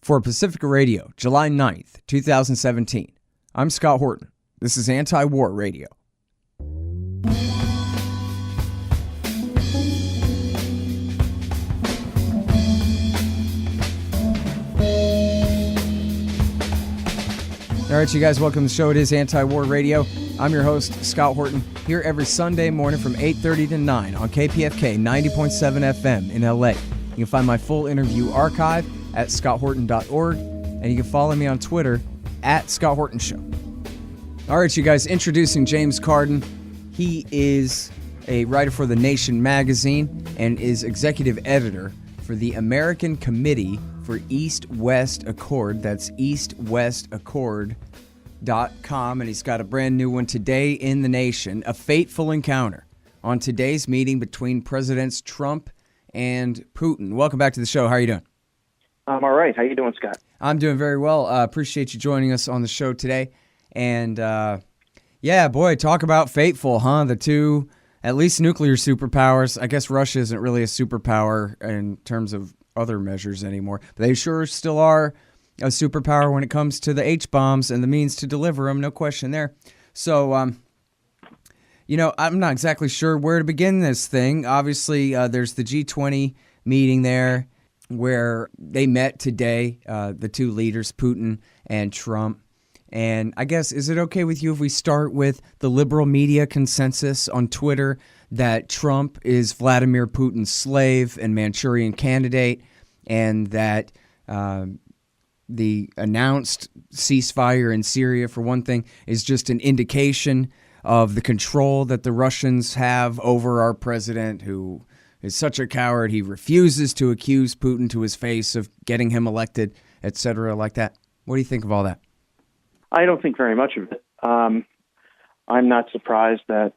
For Pacifica Radio, July 9th, 2017. I'm Scott Horton. This is Anti-War Radio. All right, you guys, welcome to the show. It is Anti-War Radio. I'm your host, Scott Horton, here every Sunday morning from 8:30 to 9 on KPFK 90.7 FM in LA. You can find my full interview archive at scotthorton.org, and you can follow me on Twitter at Scott Horton Show. All right, you guys, introducing James Carden. He is a writer for The Nation magazine and is executive editor for the American Committee for East-West Accord. That's eastwestaccord.com, and he's got a brand new one today in The Nation, A Fateful Encounter on today's meeting between Presidents Trump and Putin. Welcome back to the show. How are you doing? I'm all right. How you doing, Scott? I'm doing very well. Appreciate you joining us on the show today. And, yeah, boy, talk about fateful, huh? The two, at least nuclear superpowers. I guess Russia isn't really a superpower in terms of other measures anymore. But they sure still are a superpower when it comes to the H-bombs and the means to deliver them, no question there. So, I'm not exactly sure where to begin this thing. Obviously, there's the G20 meeting there where they met today, the two leaders, Putin and Trump. And I guess, is it okay with you if we start with the liberal media consensus on Twitter that Trump is Vladimir Putin's slave and Manchurian candidate, and that the announced ceasefire in Syria, for one thing, is just an indication of the control that the Russians have over our president, who is such a coward he refuses to accuse Putin to his face of getting him elected, etc., like that? What do you think of all that? I don't think very much of it. I'm not surprised that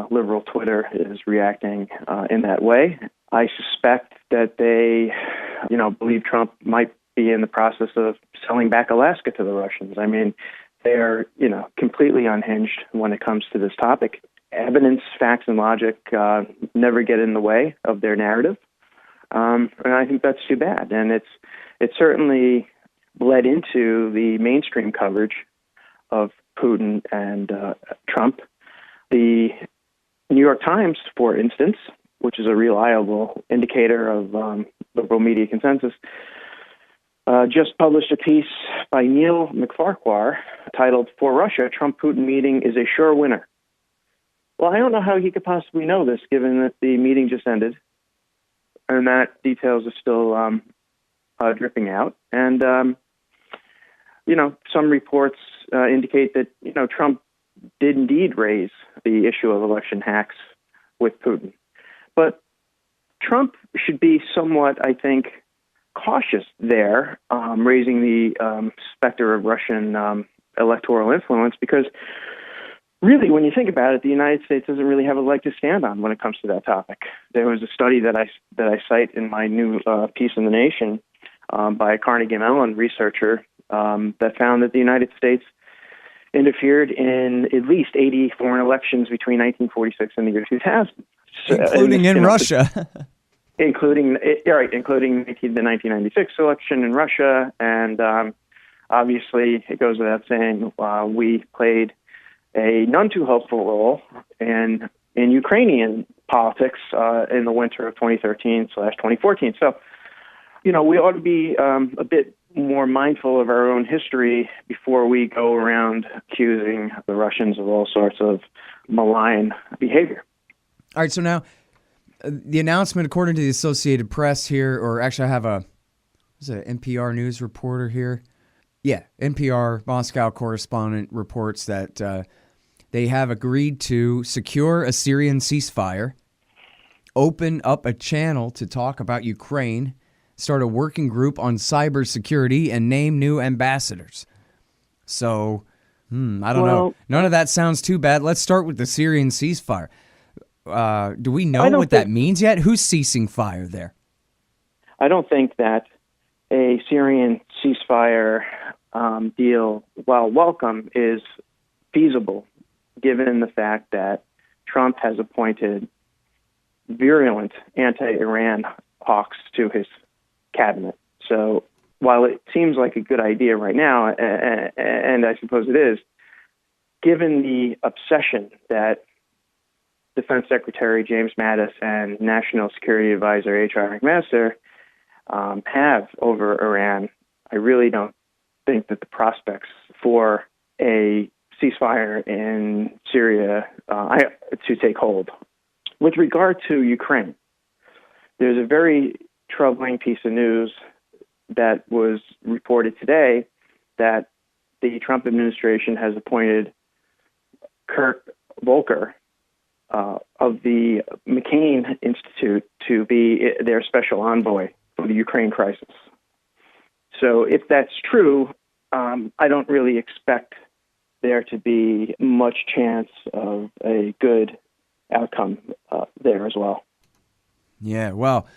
liberal Twitter is reacting in that way. I suspect that they, believe Trump might be in the process of selling back Alaska to the Russians. I mean, they're, completely unhinged when it comes to this topic. Evidence, facts, and logic never get in the way of their narrative, and I think that's too bad. And it's certainly bled into the mainstream coverage of Putin and Trump. The New York Times, for instance, which is a reliable indicator of liberal media consensus, just published a piece by Neil McFarquhar titled, "For Russia, Trump-Putin meeting is a sure winner." Well, I don't know how he could possibly know this, given that the meeting just ended and that details are still dripping out. And, some reports indicate that, Trump did indeed raise the issue of election hacks with Putin. But Trump should be somewhat, I think, cautious there, raising the specter of Russian electoral influence, because really, when you think about it, the United States doesn't really have a leg to stand on when it comes to that topic. There was a study that I cite in my new piece in The Nation by a Carnegie Mellon researcher that found that the United States interfered in at least 80 foreign elections between 1946 and the year 2000. Including in Russia. including the 1996 election in Russia. And obviously, it goes without saying, we played a none too hopeful role in Ukrainian politics in the winter of 2013/2014. So, we ought to be a bit more mindful of our own history before we go around accusing the Russians of all sorts of malign behavior. All right, so now the announcement, according to the Associated Press here, or actually I have an NPR news reporter here. Yeah, NPR Moscow correspondent reports that they have agreed to secure a Syrian ceasefire, open up a channel to talk about Ukraine, start a working group on cybersecurity, and name new ambassadors. So, I don't know. None of that sounds too bad. Let's start with the Syrian ceasefire. Do we know what that means yet? Who's ceasing fire there? I don't think that a Syrian ceasefire deal, while welcome, is feasible, given the fact that Trump has appointed virulent anti-Iran hawks to his cabinet. So while it seems like a good idea right now, and I suppose it is, given the obsession that Defense Secretary James Mattis and National Security Advisor H.R. McMaster have over Iran, I really don't think that the prospects for a ceasefire in Syria to take hold. With regard to Ukraine, there's a very troubling piece of news that was reported today that the Trump administration has appointed Kurt Volker of the McCain Institute to be their special envoy for the Ukraine crisis. So if that's true, I don't really expect there to be much chance of a good outcome there as well. Yeah, well,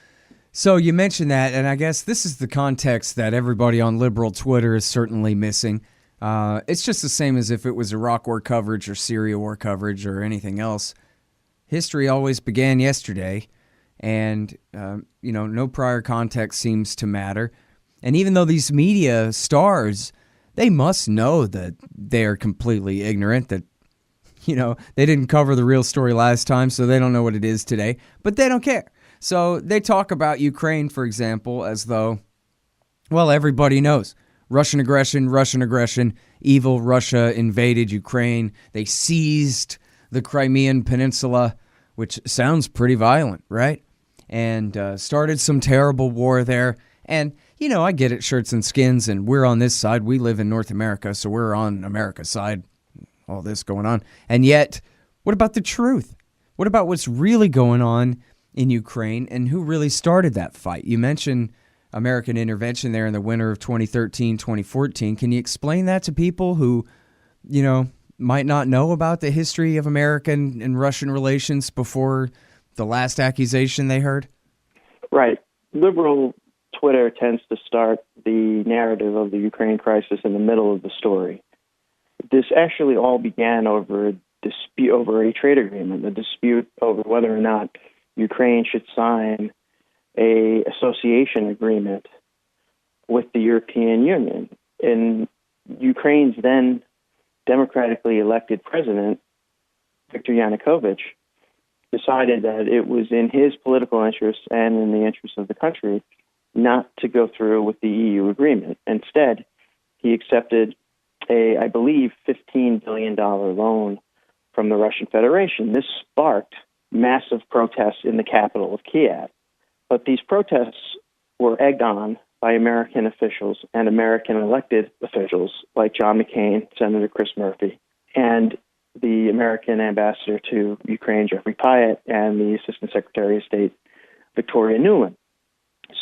so you mentioned that, and I guess this is the context that everybody on liberal Twitter is certainly missing. It's just the same as if it was Iraq war coverage or Syria war coverage or anything else. History always began yesterday, and no prior context seems to matter. And even though these media stars, they must know that they are completely ignorant, that they didn't cover the real story last time, so they don't know what it is today, but they don't care. So they talk about Ukraine, for example, as though, well, everybody knows. Russian aggression, evil Russia invaded Ukraine. They seized the Crimean Peninsula, which sounds pretty violent, right? And started some terrible war there. And, I get it, shirts and skins, and we're on this side. We live in North America, so we're on America's side, all this going on. And yet, what about the truth? What about what's really going on in Ukraine and who really started that fight? You mentioned American intervention there in the winter of 2013, 2014. Can you explain that to people who, might not know about the history of American and Russian relations before the last accusation they heard? Right. Liberal Twitter tends to start the narrative of the Ukraine crisis in the middle of the story. This actually all began over a dispute over a trade agreement, a dispute over whether or not Ukraine should sign a association agreement with the European Union. And Ukraine's then democratically elected president, Viktor Yanukovych, decided that it was in his political interest and in the interest of the country not to go through with the EU agreement. Instead, he accepted I believe, $15 billion loan from the Russian Federation. This sparked massive protests in the capital of Kiev. But these protests were egged on by American officials and American elected officials like John McCain, Senator Chris Murphy, and the American ambassador to Ukraine, Jeffrey Pyatt, and the Assistant Secretary of State, Victoria Nuland.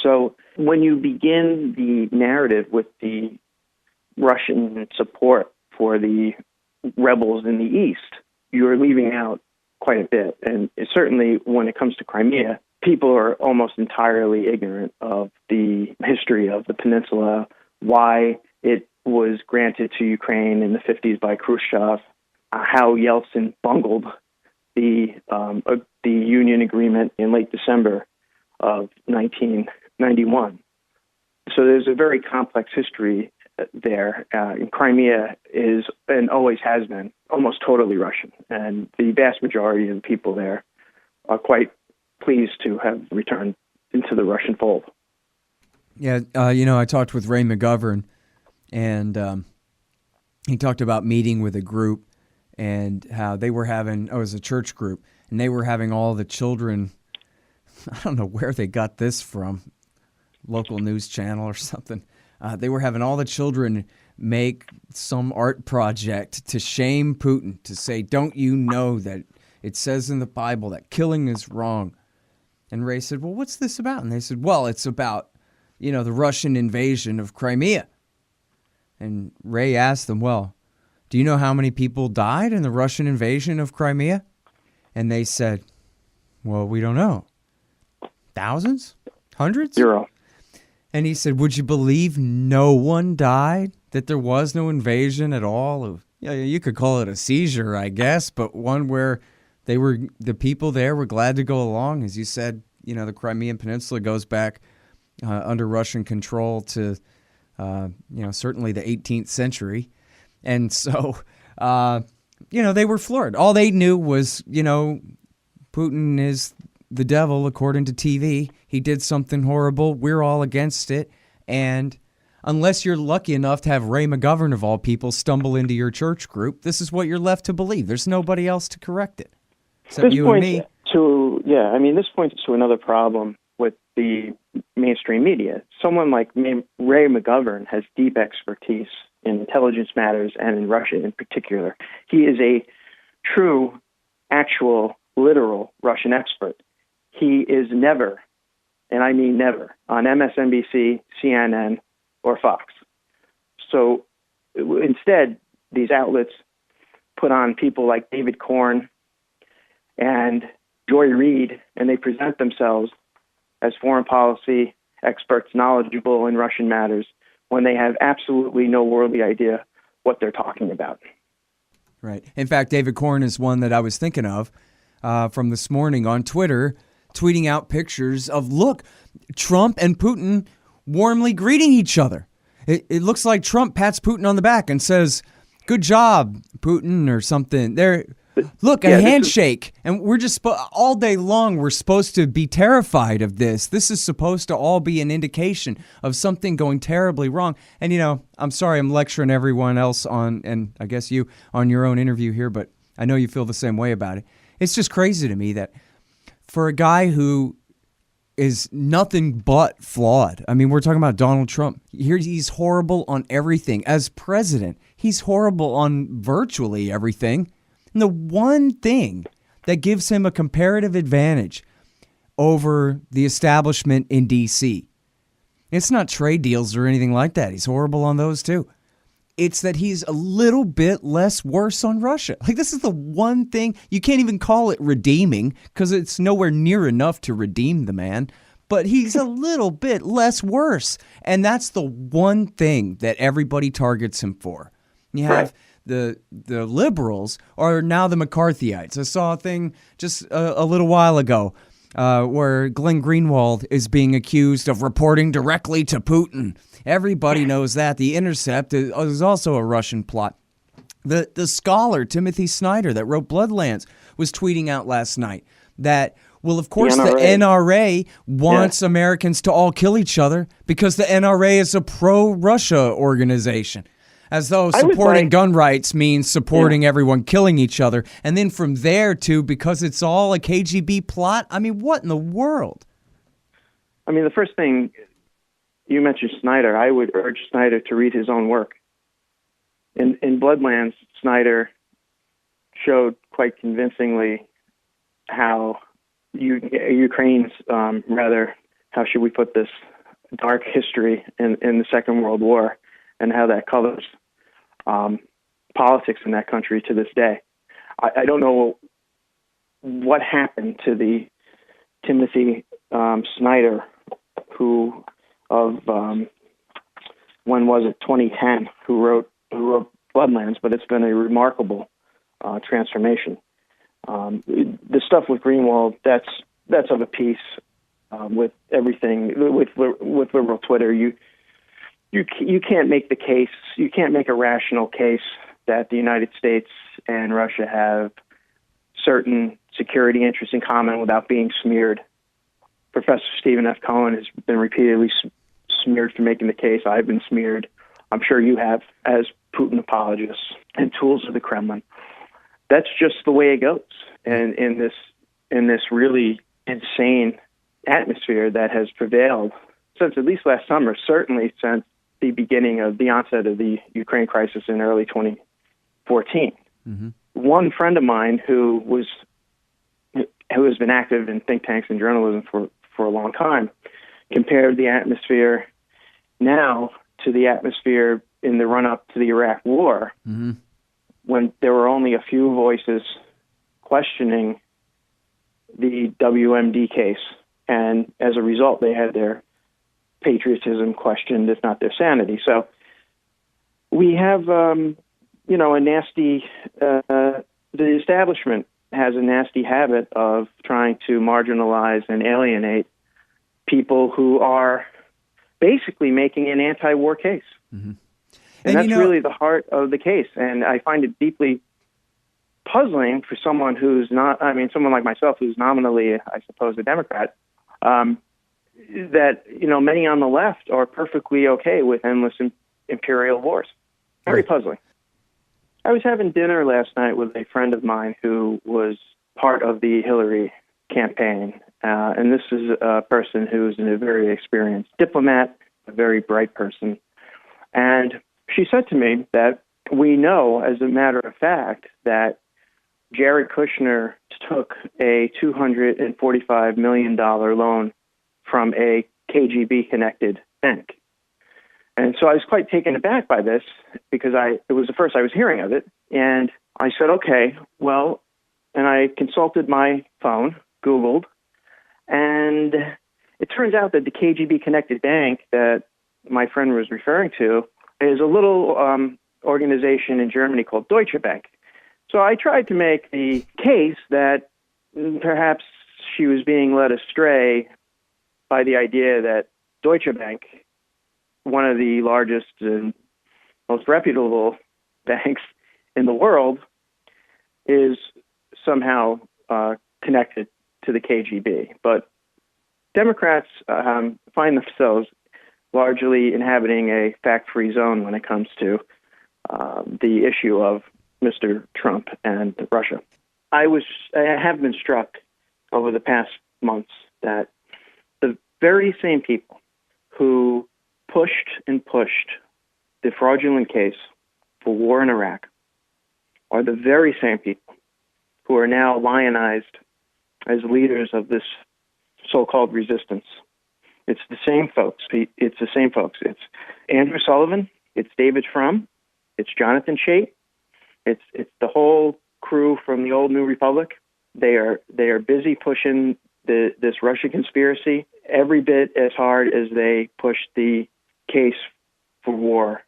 So when you begin the narrative with the Russian support for the rebels in the East, you're leaving out quite a bit. And certainly when it comes to Crimea, people are almost entirely ignorant of the history of the peninsula, why it was granted to Ukraine in the 50s by Khrushchev, how Yeltsin bungled the Union agreement in late December of 1991. So there's a very complex history there. Crimea is, and always has been, almost totally Russian. And the vast majority of the people there are quite pleased to have returned into the Russian fold. Yeah, I talked with Ray McGovern, and he talked about meeting with a group and how they were having, it was a church group, and they were having all the children, I don't know where they got this from, local news channel or something. They were having all the children make some art project to shame Putin, to say, don't you know that it says in the Bible that killing is wrong? And Ray said, well, what's this about? And they said, well, it's about, the Russian invasion of Crimea. And Ray asked them, well, do you know how many people died in the Russian invasion of Crimea? And they said, well, we don't know. Thousands? Hundreds? 0. And he said, would you believe no one died? That there was no invasion at all? You could call it a seizure, I guess, but one where the people there were glad to go along. As you said, the Crimean Peninsula goes back under Russian control to certainly the 18th century. And so, they were floored. All they knew was, Putin is the devil according to TV. He did something horrible. We're all against it. And unless you're lucky enough to have Ray McGovern, of all people, stumble into your church group, this is what you're left to believe. There's nobody else to correct it except this you and me. This points to another problem with the mainstream media. Someone like Ray McGovern has deep expertise in intelligence matters and in Russia in particular. He is a true, actual, literal Russian expert. He is never, and I mean never, on MSNBC, CNN, or Fox. So instead, these outlets put on people like David Korn and Joy Reid, and they present themselves as foreign policy experts knowledgeable in Russian matters when they have absolutely no worldly idea what they're talking about. Right. In fact, David Korn is one that I was thinking of from this morning on Twitter, tweeting out pictures of, look, Trump and Putin warmly greeting each other. It looks like Trump pats Putin on the back and says, "Good job, Putin," or something. Look, a handshake. And we're just all day long, we're supposed to be terrified of this. This is supposed to all be an indication of something going terribly wrong. And, I'm sorry I'm lecturing everyone else and I guess you on your own interview here, but I know you feel the same way about it. It's just crazy to me that for a guy who is nothing but flawed. I mean, we're talking about Donald Trump. Here, he's horrible on everything. As president, he's horrible on virtually everything. And the one thing that gives him a comparative advantage over the establishment in D.C., it's not trade deals or anything like that. He's horrible on those too. It's that he's a little bit less worse on Russia. Like, this is the one thing. You can't even call it redeeming because it's nowhere near enough to redeem the man. But he's a little bit less worse. And that's the one thing that everybody targets him for. You have the liberals are now the McCarthyites. I saw a thing just a little while ago where Glenn Greenwald is being accused of reporting directly to Putin. Everybody knows that. The Intercept is also a Russian plot. The scholar, Timothy Snyder, that wrote Bloodlands, was tweeting out last night that, well, of course, the NRA wants Americans to all kill each other because the NRA is a pro-Russia organization. As though supporting gun rights means supporting everyone killing each other. And then from there to, because it's all a KGB plot, I mean, what in the world? I mean, the first thing, you mentioned Snyder. I would urge Snyder to read his own work. In Bloodlands, Snyder showed quite convincingly how Ukraine's, how should we put this, dark history in the Second World War and how that colors politics in that country to this day. I don't know what happened to the Timothy Snyder, who of when was it 2010, who wrote Bloodlands, but it's been a remarkable transformation. The stuff with Greenwald, that's of a piece with everything with liberal Twitter. You can't make the case. You can't make a rational case that the United States and Russia have certain security interests in common without being smeared. Professor Stephen F. Cohen has been repeatedly smeared for making the case. I've been smeared. I'm sure you have, as Putin apologists and tools of the Kremlin. That's just the way it goes. And in this really insane atmosphere that has prevailed since at least last summer, certainly since the beginning of the onset of the Ukraine crisis in early 2014. Mm-hmm. One friend of mine who has been active in think tanks and journalism for a long time compared the atmosphere now to the atmosphere in the run-up to the Iraq War, mm-hmm. when there were only a few voices questioning the WMD case, and as a result, they had their patriotism questioned, if not their sanity. So we have, a nasty, the establishment has a nasty habit of trying to marginalize and alienate people who are basically making an anti-war case. Mm-hmm. And that's really the heart of the case. And I find it deeply puzzling for someone who's not, someone like myself who's nominally, I suppose, a Democrat, that, many on the left are perfectly okay with endless imperial wars. Very puzzling. I was having dinner last night with a friend of mine who was part of the Hillary campaign. And this is a person who's a very experienced diplomat, a very bright person. And she said to me that we know, as a matter of fact, that Jared Kushner took a $245 million loan from a KGB-connected bank. And so I was quite taken aback by this because it was the first I was hearing of it. And I said, okay, well, and I consulted my phone, Googled, and it turns out that the KGB-connected bank that my friend was referring to is a little organization in Germany called Deutsche Bank. So I tried to make the case that perhaps she was being led astray by the idea that Deutsche Bank, one of the largest and most reputable banks in the world, is somehow connected to the KGB. But Democrats find themselves largely inhabiting a fact-free zone when it comes to the issue of Mr. Trump and Russia. I have been struck over the past months that the very same people who pushed the fraudulent case for war in Iraq are the very same people who are now lionized as leaders of this so-called resistance. It's the same folks. It's Andrew Sullivan. It's David Frum. It's Jonathan Chait. It's the whole crew from the old New Republic. They are busy pushing this Russia conspiracy every bit as hard as they pushed the case for war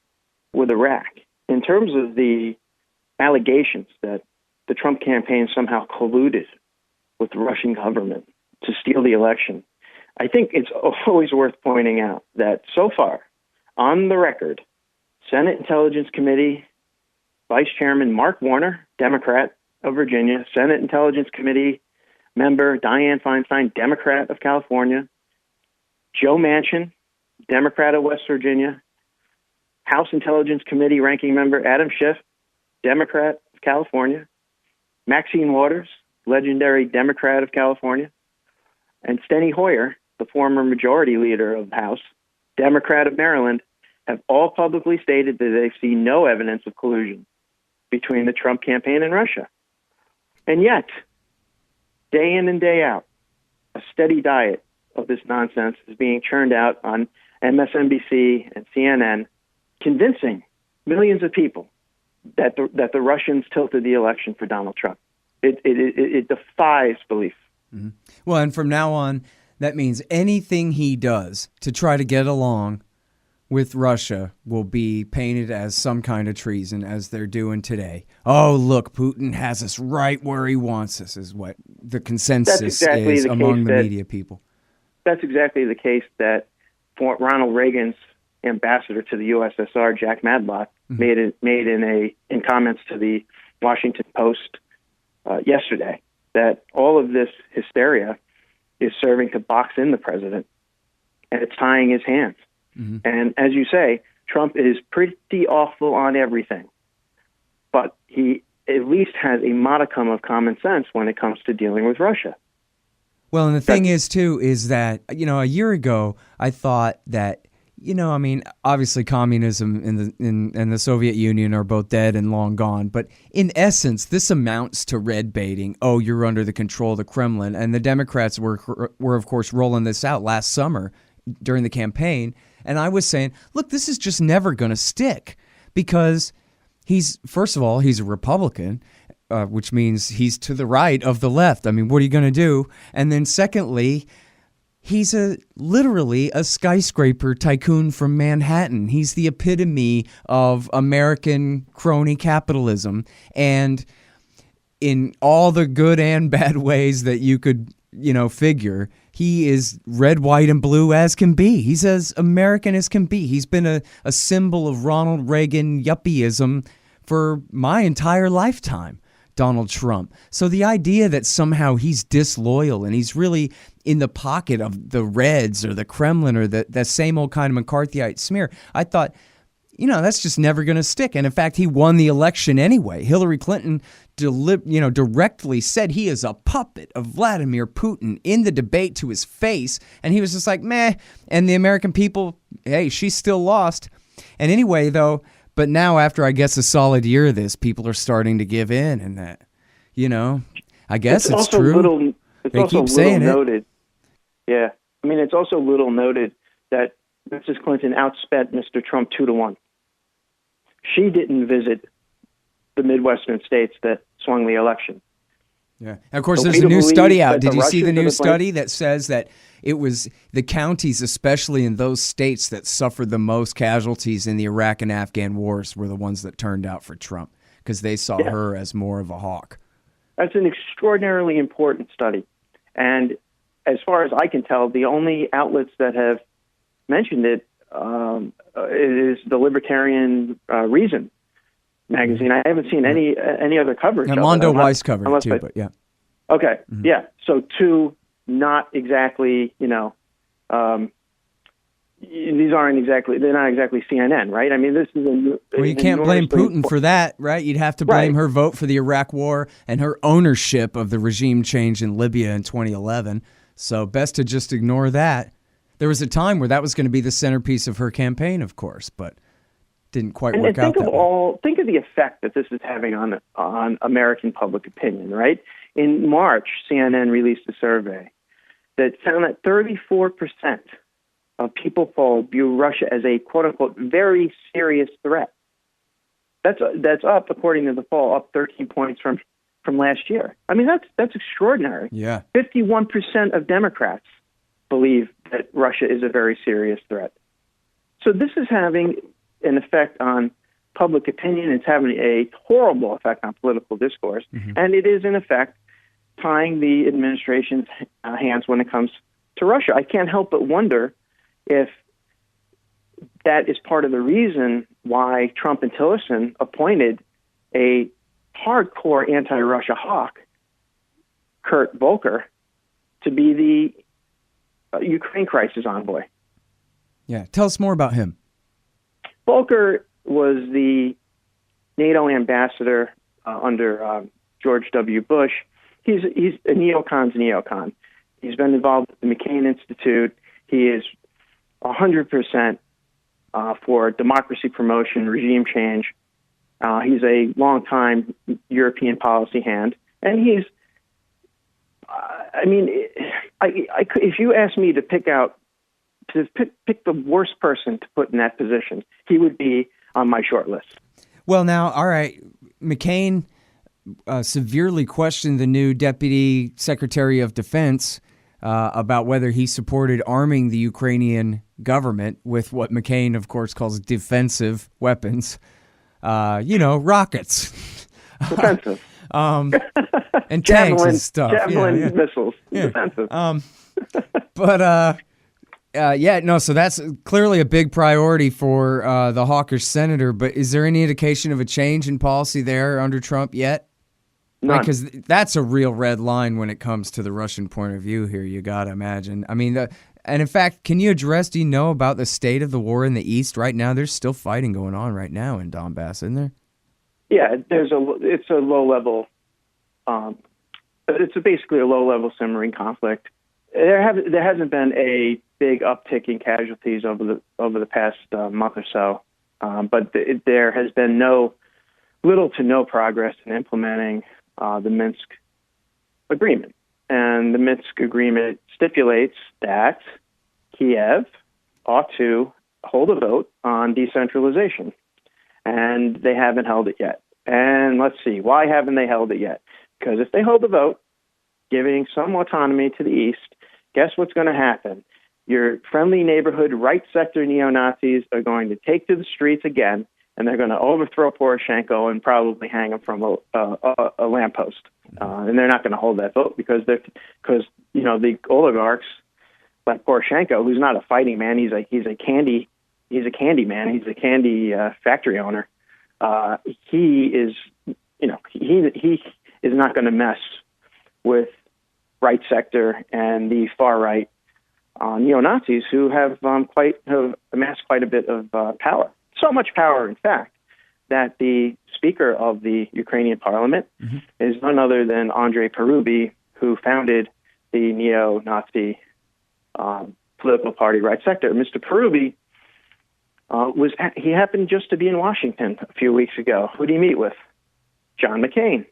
with Iraq. In terms of the allegations that the Trump campaign somehow colluded with the Russian government to steal the election, I think it's always worth pointing out that so far, on the record, Senate Intelligence Committee Vice Chairman Mark Warner, Democrat of Virginia, Senate Intelligence Committee member Dianne Feinstein, Democrat of California, Joe Manchin, Democrat of West Virginia, House Intelligence Committee ranking member Adam Schiff, Democrat of California, Maxine Waters, legendary Democrat of California, and Steny Hoyer, the former majority leader of the House, Democrat of Maryland, have all publicly stated that they see no evidence of collusion between the Trump campaign and Russia. And yet, day in and day out, a steady diet of this nonsense is being churned out on MSNBC and CNN, convincing millions of people that the Russians tilted the election for Donald Trump. It defies belief. Mm-hmm. Well, and from now on, that means anything he does to try to get along with Russia will be painted as some kind of treason, as they're doing today. Oh, look, Putin has us right where he wants us, is what the consensus is among the media people. That's exactly the case that Ronald Reagan's ambassador to the USSR, Jack Madlock, made in comments to the Washington Post yesterday, that all of this hysteria is serving to box in the president, and it's tying his hands. Mm-hmm. And as you say, Trump is pretty awful on everything, but he at least has a modicum of common sense when it comes to dealing with Russia. Well, and the thing is, too, is that, a year ago, I thought that, obviously communism and the Soviet Union are both dead and long gone. But in essence, this amounts to red baiting. Oh, you're under the control of the Kremlin. And the Democrats were of course, rolling this out last summer during the campaign. And I was saying, look, this is just never going to stick because first of all, he's a Republican, which means he's to the right of the left. I mean, what are you going to do? And then secondly, he's literally a skyscraper tycoon from Manhattan. He's the epitome of American crony capitalism. And in all the good and bad ways that you could, figure, he is red, white, and blue as can be. He's as American as can be. He's been a symbol of Ronald Reagan yuppieism for my entire lifetime, Donald Trump. So the idea that somehow he's disloyal and he's really in the pocket of the Reds or the Kremlin or the same old kind of McCarthyite smear, I thought, that's just never going to stick. And in fact, he won the election anyway. Hillary Clinton directly said he is a puppet of Vladimir Putin in the debate to his face. And he was just like, meh. And the American people, hey, she's still lost. And anyway, though, but now after, I guess, a solid year of this, people are starting to give in. And that, I guess it's true. It's also little noted. Yeah. I mean, it's also little noted that Mrs. Clinton outspent Mr. Trump 2-1. She didn't visit the Midwestern states that swung the election. Yeah. And of course, there's a new study out. Did you see the new study that says that it was the counties, especially in those states that suffered the most casualties in the Iraq and Afghan wars, were the ones that turned out for Trump because they saw her as more of a hawk? That's an extraordinarily important study. And as far as I can tell, the only outlets that have mentioned it is the Libertarian Reason magazine. I haven't seen any other coverage. And Mondo Weiss covered it too, but yeah. Okay, yeah. So two, not exactly, these aren't exactly, they're not exactly CNN, right? I mean, this is well, you can't blame Putin for that, right? You'd have to blame her vote for the Iraq War and her ownership of the regime change in Libya in 2011. So best to just ignore that. There was a time where that was going to be the centerpiece of her campaign, of course, but didn't quite work out that way. Think of the effect that this is having on American public opinion, right? In March, CNN released a survey that found that 34% of people polled view Russia as a quote-unquote very serious threat. That's up, according to the poll, up 13 points from last year. I mean, that's extraordinary. Yeah. 51% of Democrats believe that Russia is a very serious threat. So this is having an effect on public opinion. It's having a horrible effect on political discourse. And it is, in effect, tying the administration's hands when it comes to Russia. I can't help but wonder if that is part of the reason why Trump and Tillerson appointed a hardcore anti-Russia hawk, Kurt Volker, to be the Ukraine crisis envoy. Yeah, tell us more about him. Volker was the NATO ambassador under George W. Bush. He's a neocon's neocon. He's been involved with the McCain Institute. He is 100% for democracy promotion, regime change. He's a longtime European policy hand, and he's. If you ask me to pick the worst person to put in that position, he would be on my short list. Well, now, all right, McCain severely questioned the new Deputy Secretary of Defense about whether he supported arming the Ukrainian government with what McCain, of course, calls defensive weapons. Rockets. Defensive. And tanks and stuff. Javelin missiles. Yeah. Defensive. So that's clearly a big priority for the hawkish senator. But is there any indication of a change in policy there under Trump yet? None. Because that's a real red line when it comes to the Russian point of view here, you got to imagine. I mean, and in fact, do you know about the state of the war in the East right now? There's still fighting going on right now in Donbass, isn't there? Yeah, it's a low level, it's basically a low level simmering conflict. There hasn't been a big uptick in casualties over the past month or so, but there has been little to no progress in implementing the Minsk agreement. And the Minsk agreement stipulates that Kiev ought to hold a vote on decentralization. And they haven't held it yet. And let's see, why haven't they held it yet? Because if they hold the vote, giving some autonomy to the East, guess what's going to happen? Your friendly neighborhood right sector neo-Nazis are going to take to the streets again, and they're going to overthrow Poroshenko and probably hang him from a lamppost. And they're not going to hold that vote because the oligarchs like Poroshenko, who's not a fighting man. He's a candy man. He's a candy factory owner. He is not going to mess with right sector and the far right neo-Nazis who have amassed quite a bit of power. So much power, in fact, that the Speaker of the Ukrainian Parliament is none other than Andrei Parubi, who founded the neo-Nazi political party Right Sector. Mr. Parubi he happened just to be in Washington a few weeks ago. Who did he meet with? John McCain.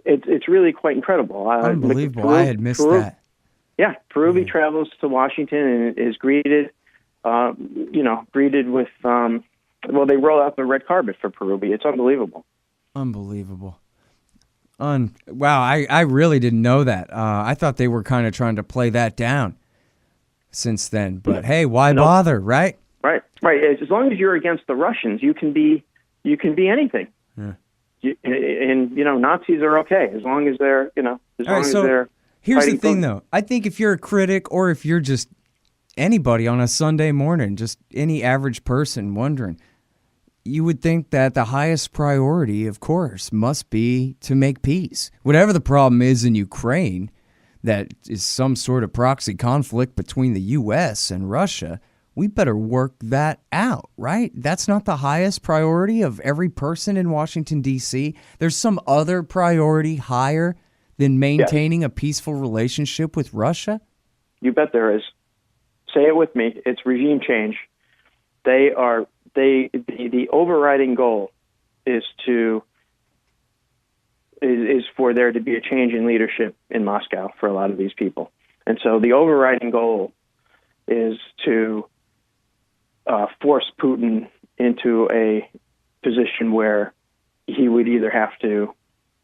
It's really quite incrable. Unbelievable. I had missed that. Yeah, Parubi travels to Washington and is greeted with, they roll out the red carpet for Parubi. It's unbelievable. Unbelievable. Wow, I really didn't know that. I thought they were kind of trying to play that down since then. But hey, why bother, right? Right. As long as you're against the Russians, you can be anything. Yeah. Nazis are okay as long as they're, they're. Here's the thing, though. I think if you're a critic or if you're just anybody on a Sunday morning, just any average person wondering, you would think that the highest priority, of course, must be to make peace. Whatever the problem is in Ukraine, that is some sort of proxy conflict between the U.S. and Russia, we better work that out, right? That's not the highest priority of every person in Washington, D.C. There's some other priority higher than maintaining a peaceful relationship with Russia? You bet there is. Say it with me. It's regime change. The overriding goal is for there to be a change in leadership in Moscow for a lot of these people. And so the overriding goal is to force Putin into a position where he would either have to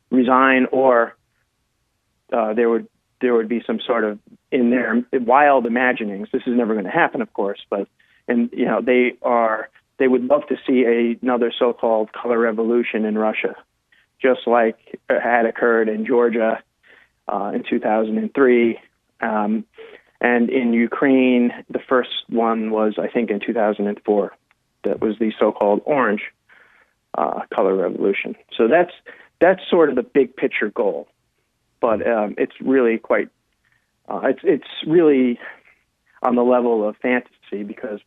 resign or there would be some sort of, in their wild imaginings, this is never going to happen, of course, but they would love to see another so-called color revolution in Russia, just like had occurred in Georgia in 2003, and in Ukraine, the first one was, I think, in 2004. That was the so-called orange color revolution. So that's sort of the big picture goal. But it's really quite, it's really on the level of fantasy because,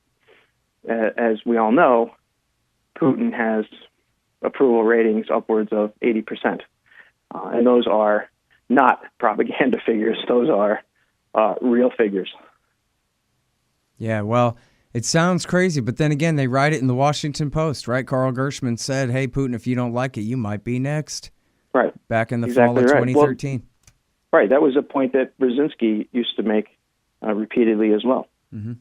as we all know, Putin has approval ratings upwards of 80%. And those are not propaganda figures. Those are real figures. Yeah, well, it sounds crazy, but then again, they write it in the Washington Post, right? Carl Gershman said, hey, Putin, if you don't like it, you might be next. Right. Back in the fall of 2013. Well, right. That was a point that Brzezinski used to make repeatedly as well. Mm-hmm.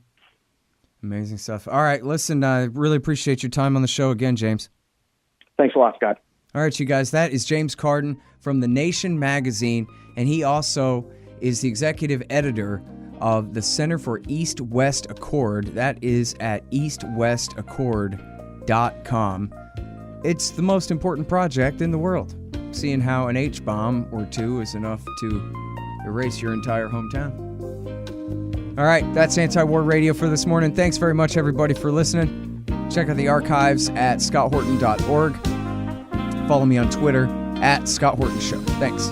Amazing stuff. All right. Listen, I really appreciate your time on the show again, James. Thanks a lot, Scott. All right, you guys. That is James Carden from The Nation magazine, and he also is the executive editor of the Center for East-West Accord. That is at eastwestaccord.com. It's the most important project in the world, seeing how an H-bomb or two is enough to erase your entire hometown. All right, that's Anti-War Radio for this morning. Thanks very much, everybody, for listening. Check out the archives at scotthorton.org. Follow me on Twitter at Scott Horton Show. Thanks.